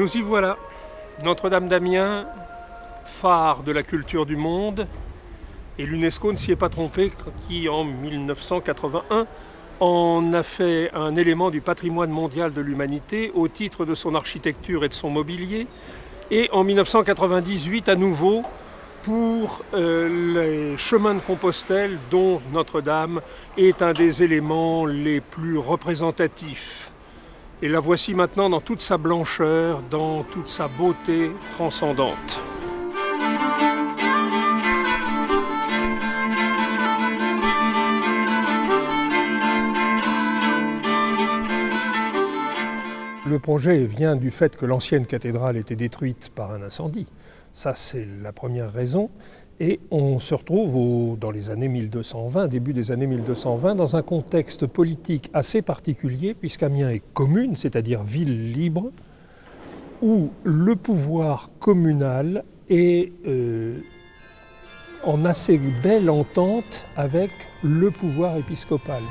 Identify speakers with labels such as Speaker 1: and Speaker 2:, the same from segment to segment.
Speaker 1: Nous y voilà, Notre-Dame d'Amiens, phare de la culture du monde, et l'UNESCO ne s'y est pas trompé, qui en 1981 en a fait un élément du patrimoine mondial de l'humanité au titre de son architecture et de son mobilier, et en 1998 à nouveau pour les chemins de Compostelle dont Notre-Dame est un des éléments les plus représentatifs. Et la voici maintenant dans toute sa blancheur, dans toute sa beauté transcendante. Le projet vient du fait que l'ancienne cathédrale était détruite par un incendie. Ça, c'est la première raison. Et on se retrouve dans les années 1220, début des années 1220, dans un contexte politique assez particulier, puisqu'Amiens est commune, c'est-à-dire ville libre, où le pouvoir communal est en assez belle entente avec le pouvoir épiscopal.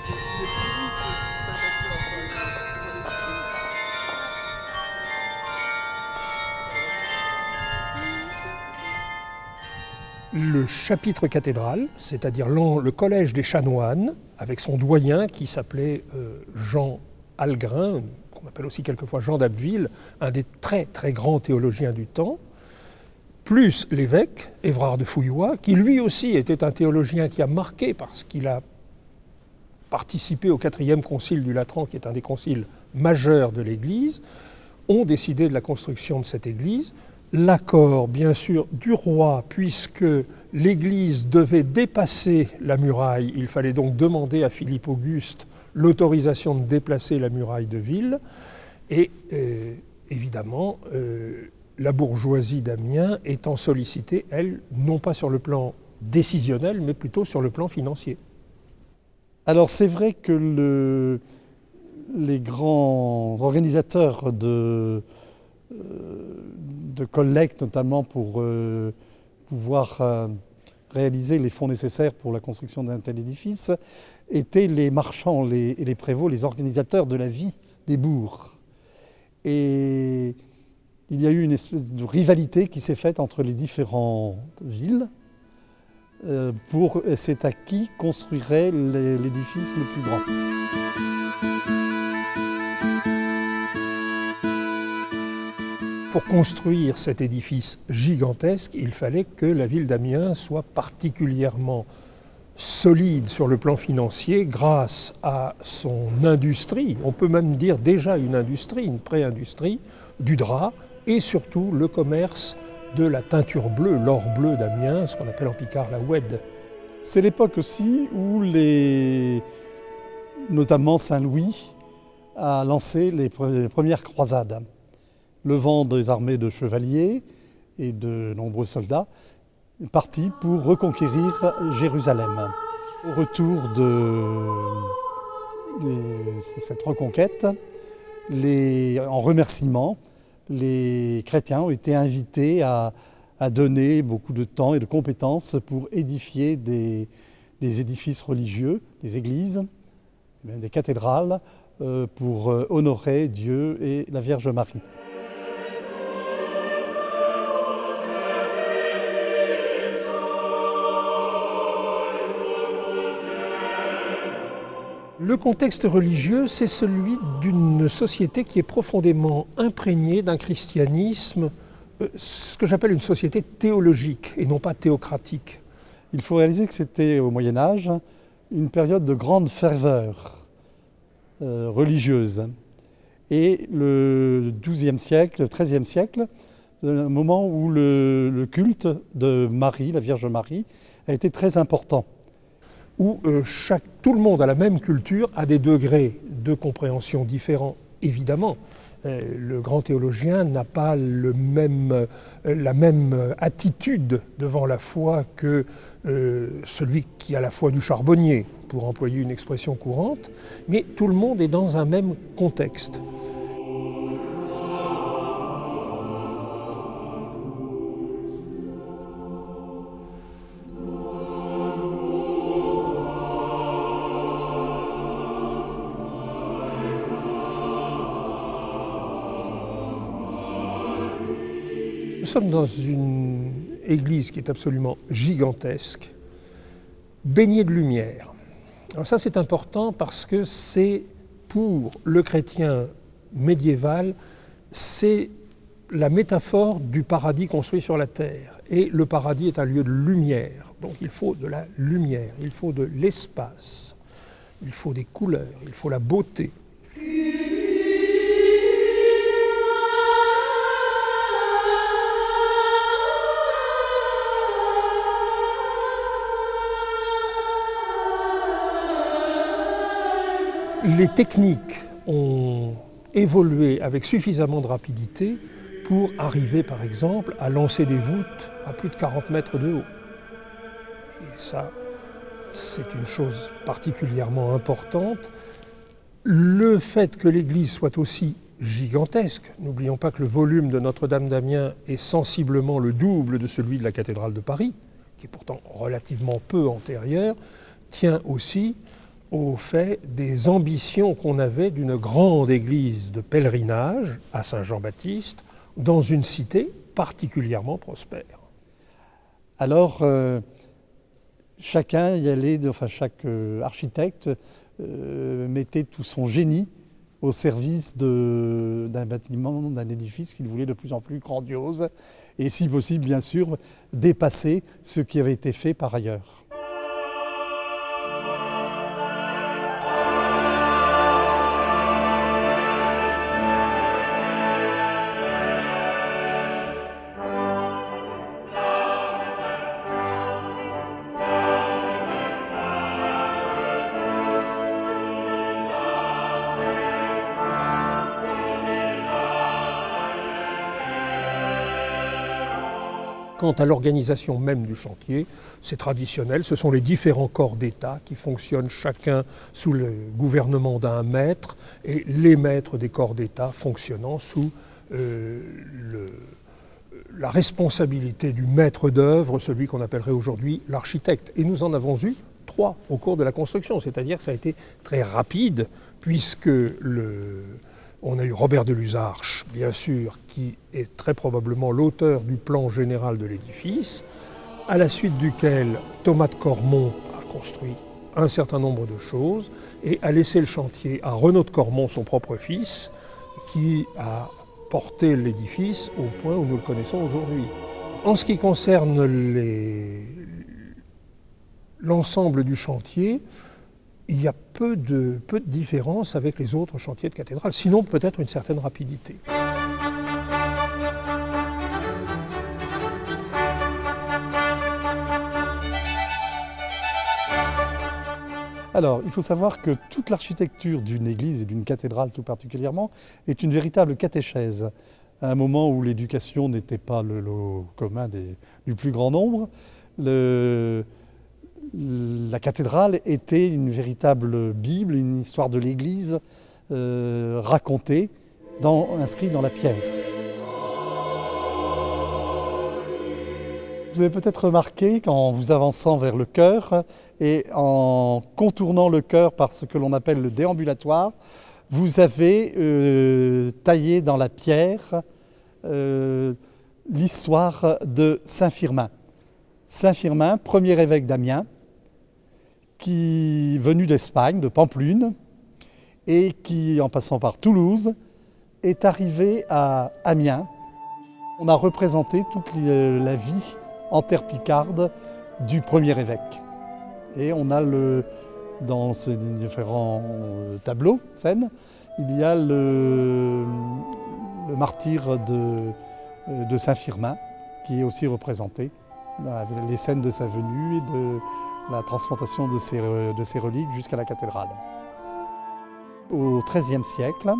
Speaker 1: Le chapitre cathédral, c'est-à-dire le collège des chanoines, avec son doyen qui s'appelait Jean Algrin, qu'on appelle aussi quelquefois Jean d'Abbeville, un des très très grands théologiens du temps, plus l'évêque, Évrard de Fouillois, qui lui aussi était un théologien qui a marqué parce qu'il a participé au 4e concile du Latran, qui est un des conciles majeurs de l'Église, ont décidé de la construction de cette église. L'accord, bien sûr, du roi, puisque l'Église devait dépasser la muraille, il fallait donc demander à Philippe Auguste l'autorisation de déplacer la muraille de ville. Et évidemment, la bourgeoisie d'Amiens étant sollicitée, elle, non pas sur le plan décisionnel, mais plutôt sur le plan financier.
Speaker 2: Alors c'est vrai que les grands organisateurs de collecte, notamment pour pouvoir réaliser les fonds nécessaires pour la construction d'un tel édifice, étaient les marchands et les prévôts, les organisateurs de la vie des bourgs. Et il y a eu une espèce de rivalité qui s'est faite entre les différentes villes pour c'est à qui construirait l'édifice le plus grand.
Speaker 1: Pour construire cet édifice gigantesque, il fallait que la ville d'Amiens soit particulièrement solide sur le plan financier grâce à son industrie, on peut même dire déjà une industrie, une pré-industrie, du drap et surtout le commerce de la teinture bleue, l'or bleu d'Amiens, ce qu'on appelle en Picard la oued.
Speaker 2: C'est l'époque aussi où notamment Saint-Louis a lancé les premières croisades. Le vent des armées de chevaliers et de nombreux soldats partis pour reconquérir Jérusalem. Au retour de cette reconquête, en remerciement, les chrétiens ont été invités à donner beaucoup de temps et de compétences pour édifier des édifices religieux, des églises, même des cathédrales, pour honorer Dieu et la Vierge Marie.
Speaker 1: Le contexte religieux, c'est celui d'une société qui est profondément imprégnée d'un christianisme, ce que j'appelle une société théologique et non pas théocratique.
Speaker 2: Il faut réaliser que c'était au Moyen-Âge une période de grande ferveur religieuse. Et le XIIe siècle, le XIIIe siècle, un moment où le culte de Marie, la Vierge Marie, a été très important.
Speaker 1: Où tout le monde a la même culture, a des degrés de compréhension différents, évidemment. Le grand théologien n'a pas la même attitude devant la foi que celui qui a la foi du charbonnier, pour employer une expression courante, mais tout le monde est dans un même contexte. Nous sommes dans une église qui est absolument gigantesque, baignée de lumière. Alors ça c'est important parce que c'est, pour le chrétien médiéval, c'est la métaphore du paradis construit sur la terre. Et le paradis est un lieu de lumière. Donc il faut de la lumière, il faut de l'espace, il faut des couleurs, il faut la beauté. Les techniques ont évolué avec suffisamment de rapidité pour arriver, par exemple, à lancer des voûtes à plus de 40 mètres de haut. Et ça, c'est une chose particulièrement importante. Le fait que l'église soit aussi gigantesque, n'oublions pas que le volume de Notre-Dame d'Amiens est sensiblement le double de celui de la cathédrale de Paris, qui est pourtant relativement peu antérieure, tient aussi au fait des ambitions qu'on avait d'une grande église de pèlerinage à Saint-Jean-Baptiste dans une cité particulièrement prospère.
Speaker 2: Alors, chaque architecte mettait tout son génie au service d'un bâtiment, d'un édifice qu'il voulait de plus en plus grandiose et, si possible, bien sûr, dépasser ce qui avait été fait par ailleurs.
Speaker 1: Quant à l'organisation même du chantier, c'est traditionnel, ce sont les différents corps d'État qui fonctionnent chacun sous le gouvernement d'un maître et les maîtres des corps d'État fonctionnant sous la responsabilité du maître d'œuvre, celui qu'on appellerait aujourd'hui l'architecte. Et nous en avons eu 3 au cours de la construction, c'est-à-dire que ça a été très rapide puisque on a eu Robert de Luzarches, bien sûr, qui est très probablement l'auteur du plan général de l'édifice, à la suite duquel Thomas de Cormont a construit un certain nombre de choses et a laissé le chantier à Renaud de Cormont, son propre fils, qui a porté l'édifice au point où nous le connaissons aujourd'hui. En ce qui concerne l'ensemble du chantier, il y a peu de différence avec les autres chantiers de cathédrale, sinon peut-être une certaine rapidité.
Speaker 2: Alors, il faut savoir que toute l'architecture d'une église et d'une cathédrale tout particulièrement est une véritable catéchèse. À un moment où l'éducation n'était pas le lot commun du plus grand nombre, la cathédrale était une véritable Bible, une histoire de l'Église racontée, inscrite dans la pierre. Vous avez peut-être remarqué qu'en vous avançant vers le chœur et en contournant le chœur par ce que l'on appelle le déambulatoire, vous avez taillé dans la pierre l'histoire de Saint Firmin. Saint Firmin, premier évêque d'Amiens, qui venu d'Espagne, de Pampelune, et qui, en passant par Toulouse, est arrivé à Amiens. On a représenté toute la vie en terre picarde du premier évêque. Et on a dans ces différents tableaux, scènes, il y a le martyre de Saint Firmin, qui est aussi représenté dans les scènes de sa venue et de la transplantation de ses reliques jusqu'à la cathédrale. Au XIIIe siècle,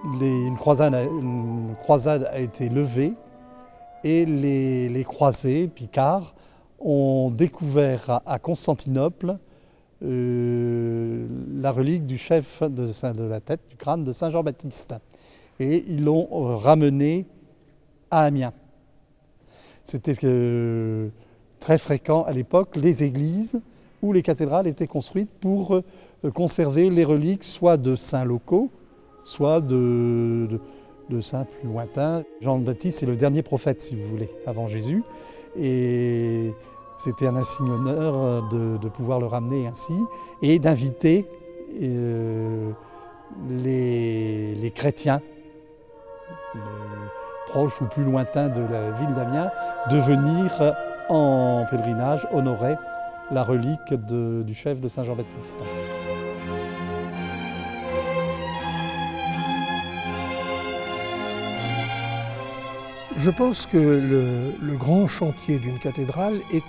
Speaker 2: une croisade a été levée et les croisés picards ont découvert à Constantinople la relique du chef de la tête, du crâne de Saint Jean-Baptiste. Et ils l'ont ramené à Amiens. C'était très fréquent à l'époque, les églises où les cathédrales étaient construites pour conserver les reliques soit de saints locaux, soit de de saints plus lointains. Jean-Baptiste est le dernier prophète, si vous voulez, avant Jésus. Et c'était un insigne honneur de pouvoir le ramener ainsi et d'inviter les chrétiens proches ou plus lointains de la ville d'Amiens de venir en pèlerinage honorer la relique du chef de Saint-Jean-Baptiste.
Speaker 1: Je pense que le grand chantier d'une cathédrale est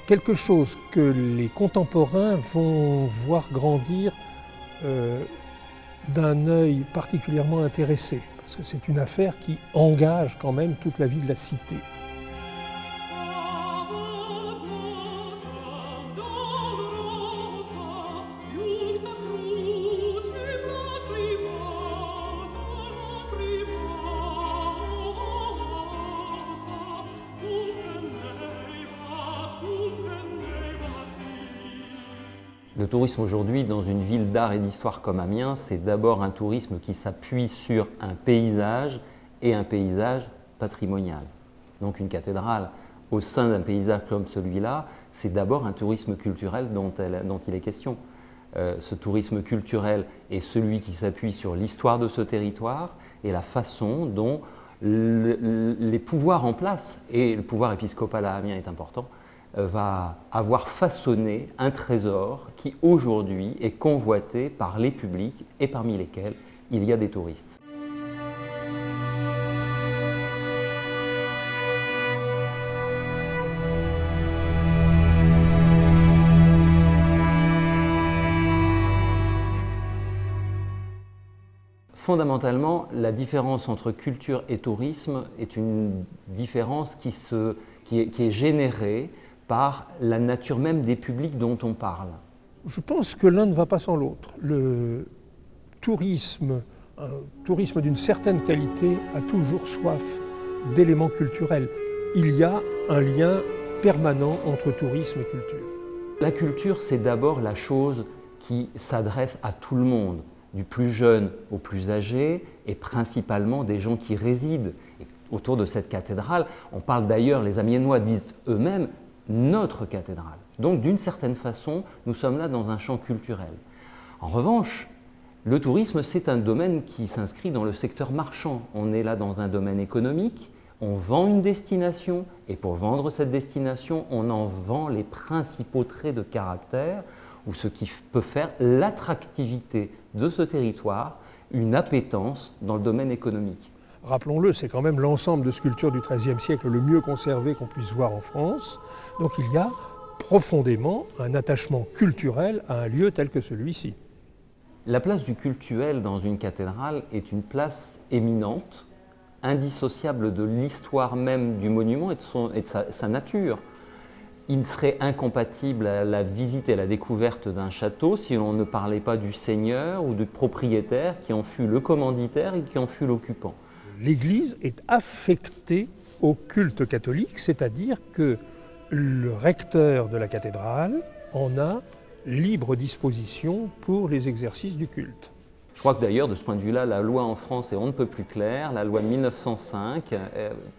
Speaker 1: quelque chose que les contemporains vont voir grandir d'un œil particulièrement intéressé, parce que c'est une affaire qui engage quand même toute la vie de la cité.
Speaker 3: Le tourisme aujourd'hui, dans une ville d'art et d'histoire comme Amiens, c'est d'abord un tourisme qui s'appuie sur un paysage et un paysage patrimonial. Donc une cathédrale, au sein d'un paysage comme celui-là, c'est d'abord un tourisme culturel dont il est question. Ce tourisme culturel est celui qui s'appuie sur l'histoire de ce territoire et la façon dont les pouvoirs en place, et le pouvoir épiscopal à Amiens est important, va avoir façonné un trésor qui aujourd'hui est convoité par les publics et parmi lesquels il y a des touristes. Fondamentalement, la différence entre culture et tourisme est une différence qui est générée par la nature même des publics dont on parle.
Speaker 1: Je pense que l'un ne va pas sans l'autre. Le tourisme, un tourisme d'une certaine qualité, a toujours soif d'éléments culturels. Il y a un lien permanent entre tourisme et culture.
Speaker 3: La culture, c'est d'abord la chose qui s'adresse à tout le monde, du plus jeune au plus âgé, et principalement des gens qui résident autour de cette cathédrale. On parle d'ailleurs, les Amiénois disent eux-mêmes, notre cathédrale. Donc d'une certaine façon, nous sommes là dans un champ culturel. En revanche, le tourisme, c'est un domaine qui s'inscrit dans le secteur marchand. On est là dans un domaine économique, on vend une destination et pour vendre cette destination, on en vend les principaux traits de caractère ou ce qui peut faire l'attractivité de ce territoire, une appétence dans le domaine économique.
Speaker 1: Rappelons-le, c'est quand même l'ensemble de sculptures du XIIIe siècle le mieux conservé qu'on puisse voir en France. Donc il y a profondément un attachement culturel à un lieu tel que celui-ci.
Speaker 3: La place du cultuel dans une cathédrale est une place éminente, indissociable de l'histoire même du monument et de sa nature. Il serait incompatible à la visite et à la découverte d'un château si on ne parlait pas du seigneur ou du propriétaire qui en fut le commanditaire et qui en fut l'occupant.
Speaker 1: L'Église est affectée au culte catholique, c'est-à-dire que le recteur de la cathédrale en a libre disposition pour les exercices du culte.
Speaker 3: Je crois que d'ailleurs, de ce point de vue-là, la loi en France est on ne peut plus claire. La loi de 1905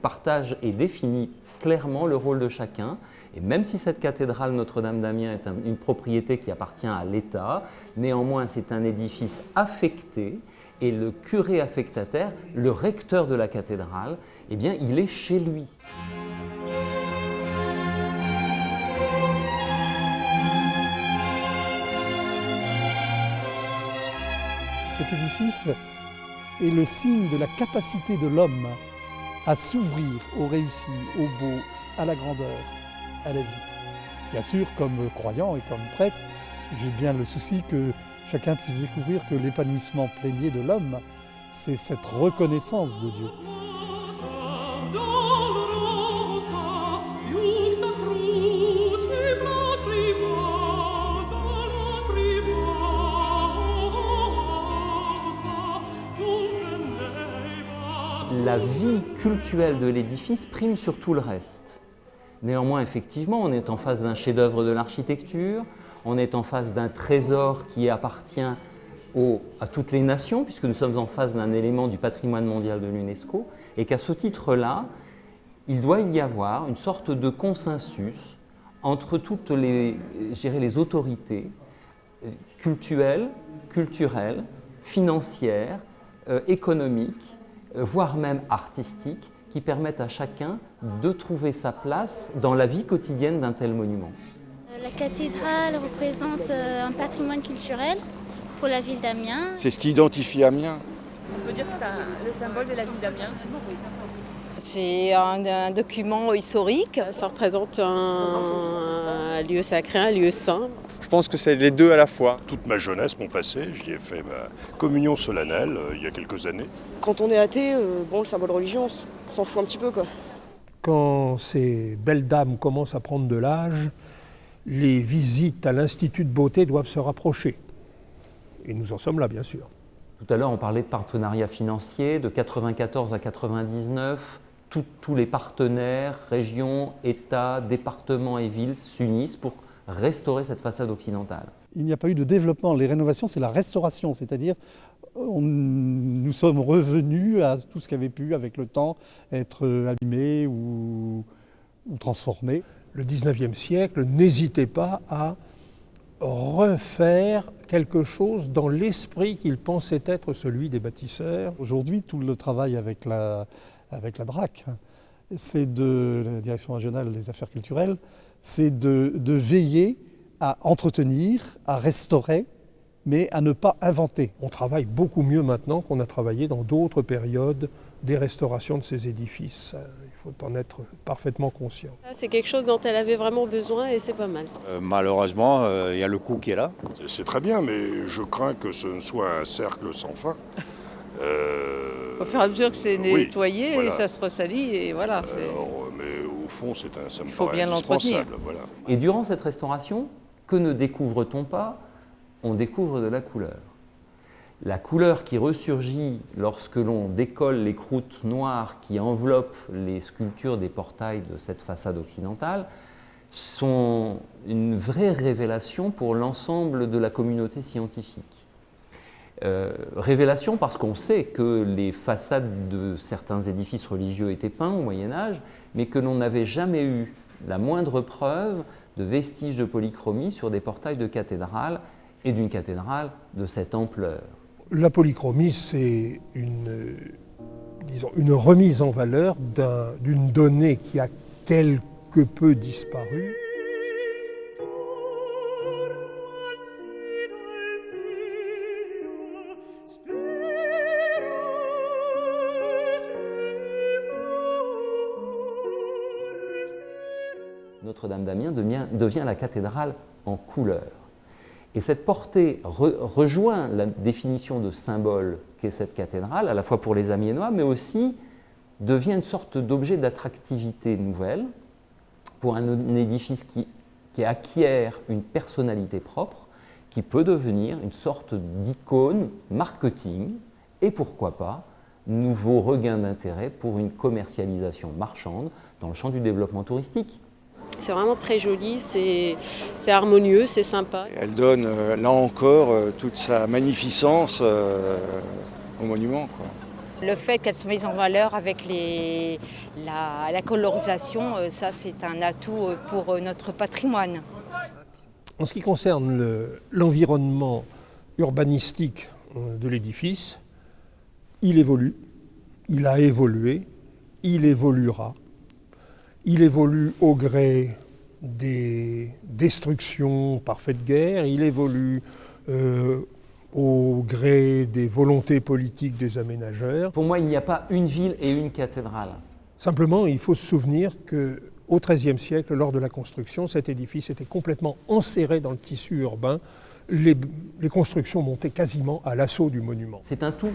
Speaker 3: partage et définit clairement le rôle de chacun. Et même si cette cathédrale Notre-Dame d'Amiens est une propriété qui appartient à l'État, néanmoins c'est un édifice affecté. Et le curé affectataire, le recteur de la cathédrale, eh bien, il est chez lui.
Speaker 2: Cet édifice est le signe de la capacité de l'homme à s'ouvrir au réussi, au beau, à la grandeur, à la vie. Bien sûr, comme croyant et comme prêtre, j'ai bien le souci que chacun puisse découvrir que l'épanouissement plénier de l'homme, c'est cette reconnaissance de Dieu.
Speaker 3: La vie cultuelle de l'édifice prime sur tout le reste. Néanmoins, effectivement, on est en face d'un chef-d'œuvre de l'architecture, on est en face d'un trésor qui appartient à toutes les nations, puisque nous sommes en face d'un élément du patrimoine mondial de l'UNESCO, et qu'à ce titre-là, il doit y avoir une sorte de consensus entre toutes les autorités cultuelles, financières, économiques, voire même artistiques, qui permettent à chacun de trouver sa place dans la vie quotidienne d'un tel monument.
Speaker 4: La cathédrale représente un patrimoine culturel pour la ville d'Amiens.
Speaker 5: C'est ce qui identifie Amiens.
Speaker 6: On peut dire que c'est le symbole de la ville d'Amiens.
Speaker 7: C'est un document historique. Ça représente un lieu sacré, un lieu saint.
Speaker 5: Je pense que c'est les deux à la fois.
Speaker 8: Toute ma jeunesse, mon passé, j'y ai fait ma communion solennelle il y a quelques années.
Speaker 6: Quand on est athée, le symbole religion, on s'en fout un petit peu, quoi.
Speaker 1: Quand ces belles dames commencent à prendre de l'âge, les visites à l'Institut de beauté doivent se rapprocher. Et nous en sommes là, bien sûr.
Speaker 3: Tout à l'heure, on parlait de partenariat financier. De 1994 à 1999, tous les partenaires, régions, États, départements et villes s'unissent pour restaurer cette façade occidentale.
Speaker 2: Il n'y a pas eu de développement. Les rénovations, c'est la restauration, c'est-à-dire nous sommes revenus à tout ce qui avait pu, avec le temps, être abîmé ou transformé.
Speaker 1: Le 19e siècle n'hésitait pas à refaire quelque chose dans l'esprit qu'il pensait être celui des bâtisseurs.
Speaker 2: Aujourd'hui, tout le travail avec la DRAC, c'est de la Direction régionale des affaires culturelles, c'est de veiller à entretenir, à restaurer, mais à ne pas inventer.
Speaker 1: On travaille beaucoup mieux maintenant qu'on a travaillé dans d'autres périodes des restaurations de ces édifices. Il faut en être parfaitement conscient.
Speaker 7: C'est quelque chose dont elle avait vraiment besoin et c'est pas mal.
Speaker 5: Malheureusement, il y a le coût qui est là.
Speaker 8: C'est très bien, mais je crains que ce ne soit un cercle sans fin.
Speaker 6: Au fur et à mesure que c'est nettoyé,
Speaker 8: voilà.
Speaker 6: ça se ressalit et voilà.
Speaker 8: Mais au fond, ça me
Speaker 6: faut
Speaker 8: paraît
Speaker 6: bien l'entretenir.
Speaker 8: indispensable. Voilà.
Speaker 3: Et durant cette restauration, que ne découvre-t-on pas? On découvre de la couleur. La couleur qui ressurgit lorsque l'on décolle les croûtes noires qui enveloppent les sculptures des portails de cette façade occidentale sont une vraie révélation pour l'ensemble de la communauté scientifique. Révélation parce qu'on sait que les façades de certains édifices religieux étaient peints au Moyen-Âge, mais que l'on n'avait jamais eu la moindre preuve de vestiges de polychromie sur des portails de cathédrales et d'une cathédrale de cette ampleur.
Speaker 1: La polychromie, c'est une remise en valeur d'une donnée qui a quelque peu disparu.
Speaker 3: Notre-Dame d'Amiens devient la cathédrale en couleur. Et cette portée rejoint la définition de symbole qu'est cette cathédrale, à la fois pour les Amiénois, mais aussi devient une sorte d'objet d'attractivité nouvelle pour un édifice qui acquiert une personnalité propre, qui peut devenir une sorte d'icône marketing et pourquoi pas nouveau regain d'intérêt pour une commercialisation marchande dans le champ du développement touristique.
Speaker 7: C'est vraiment très joli, c'est harmonieux, c'est sympa.
Speaker 5: Elle donne, là encore, toute sa magnificence au monument, quoi.
Speaker 9: Le fait qu'elle se mette en valeur avec la colorisation, ça c'est un atout pour notre patrimoine.
Speaker 1: En ce qui concerne l'environnement urbanistique de l'édifice, il évolue, il a évolué, il évoluera. Il évolue au gré des destructions par fait de guerre, il évolue au gré des volontés politiques des aménageurs.
Speaker 3: Pour moi, il n'y a pas une ville et une cathédrale.
Speaker 1: Simplement, il faut se souvenir qu'au XIIIe siècle, lors de la construction, cet édifice était complètement enserré dans le tissu urbain. Les constructions montaient quasiment à l'assaut du monument.
Speaker 3: C'est un tout.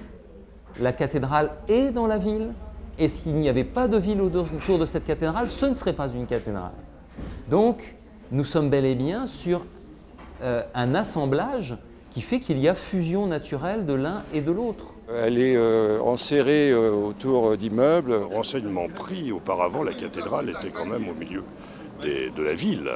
Speaker 3: La cathédrale est dans la ville. Et s'il n'y avait pas de ville autour de cette cathédrale, ce ne serait pas une cathédrale. Donc, nous sommes bel et bien sur un assemblage qui fait qu'il y a fusion naturelle de l'un et de l'autre.
Speaker 5: Elle est enserrée autour d'immeubles.
Speaker 8: Renseignement pris, auparavant, la cathédrale était quand même au milieu de la ville.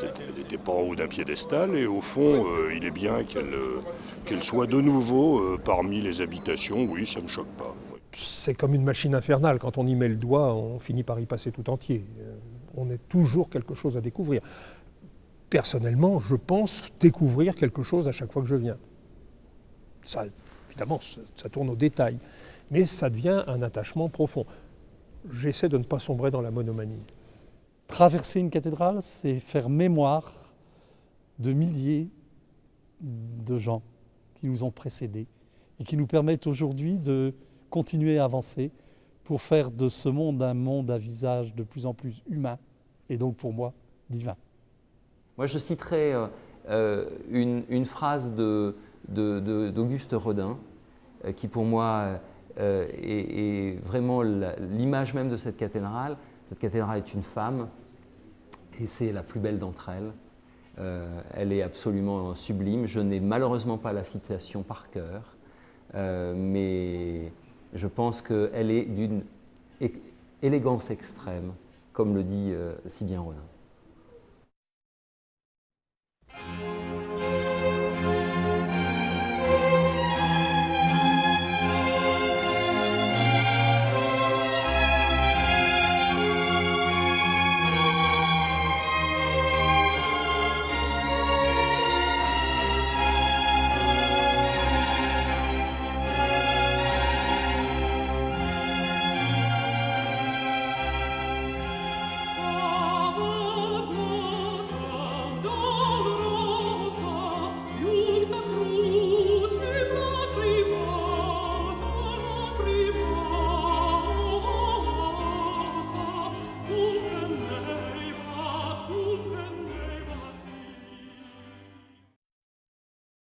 Speaker 8: Elle n'était pas en haut d'un piédestal et au fond, il est bien qu'elle soit de nouveau parmi les habitations. Oui, ça ne me choque pas.
Speaker 1: C'est comme une machine infernale. Quand on y met le doigt, on finit par y passer tout entier. On a toujours quelque chose à découvrir. Personnellement, je pense découvrir quelque chose à chaque fois que je viens. Ça, évidemment, ça tourne au détail. Mais ça devient un attachement profond. J'essaie de ne pas sombrer dans la monomanie.
Speaker 2: Traverser une cathédrale, c'est faire mémoire de milliers de gens qui nous ont précédés et qui nous permettent aujourd'hui de continuer à avancer pour faire de ce monde un monde à visage de plus en plus humain et donc pour moi divin.
Speaker 3: Moi je citerai une phrase d'Auguste Rodin qui pour moi est vraiment l'image même de cette cathédrale. Cette cathédrale est une femme et c'est la plus belle d'entre elles. Elle est absolument sublime. Je n'ai malheureusement pas la citation par cœur, mais je pense qu'elle est d'une élégance extrême, comme le dit si bien Rodin.